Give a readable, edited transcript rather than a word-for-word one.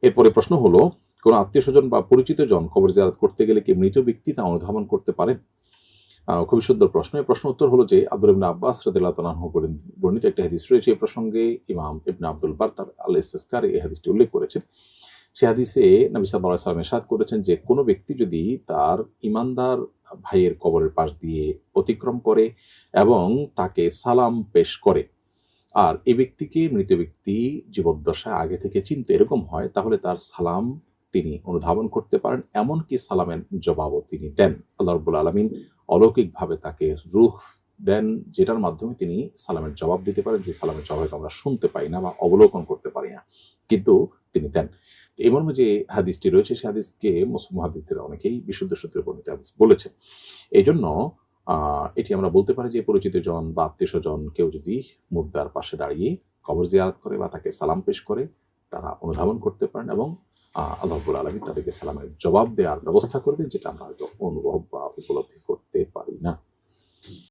এরপরে প্রশ্ন হলো, কোনো আত্মীয় স্বজন বা পরিচিত জন কবর জিয়ারত করতে গেলে কি মৃত ব্যক্তি তা অনুধাবন করতে পারেন? খুবই সুন্দর প্রশ্ন। এই প্রশ্ন উত্তর হলো যে আব্দুল ইবনে আব্বাস রাদিয়াল্লাহু তাআলা আনহু বর্ণিত একটি হাদিস রয়েছে। এই প্রসঙ্গে ইমাম ইবনে আব্দুল বার তার আল ইসতিসকার এই হাদিসটি উল্লেখ করেছেন। সে হাদিসে নবী সাল্লাল্লাহু আলাইহি ওয়াসাল্লাম ইরশাদ করেছেন যে কোনো ব্যক্তি যদি তার ঈমানদার ভাইয়ের কবরের পাশ দিয়ে অতিক্রম করে এবং তাকে সালাম পেশ করে, আর এই ব্যক্তিকে মৃত ব্যক্তি জীবদ্দশায় আগে থেকে চিনতে এরকম হয়, তাহলে তার সালাম তিনি অনুধাবন করতে পারেন, এমনকি সালামের জবাবও তিনি দেন। আল্লাহ রাব্বুল আলামিন অলৌকিকভাবে তাকে রূহ দেন, যেটার মাধ্যমে তিনি সালামের জবাব দিতে পারেন, যে সালামের জবাব আমরা শুনতে পাই না বা অবলোকন করতে পারি না, কিন্তু তিনি দেন। এই মর্মে যে হাদিসটি রয়েছে, সে হাদিসকে মুহাদ্দিসরা অনেকেই বিশুদ্ধ সূত্রে বর্ণিত হাদিস বলেছেন। এইজন্য এটি আমরা বলতে পারি যে পরিচিত জন বা আত্মীয়স্বজন কেউ যদি মুর্দার পাশে দাঁড়িয়ে কবর জিয়ারত করে বা তাকে সালাম পেশ করে, তারা অনুধাবন করতে পারেন এবং আল্লাহ রাব্বুল আলামিন তাদেরকে সালামের জবাব দেওয়ার ব্যবস্থা করবেন, যেটা আমরা হয়তো অনুভব বা উপলব্ধি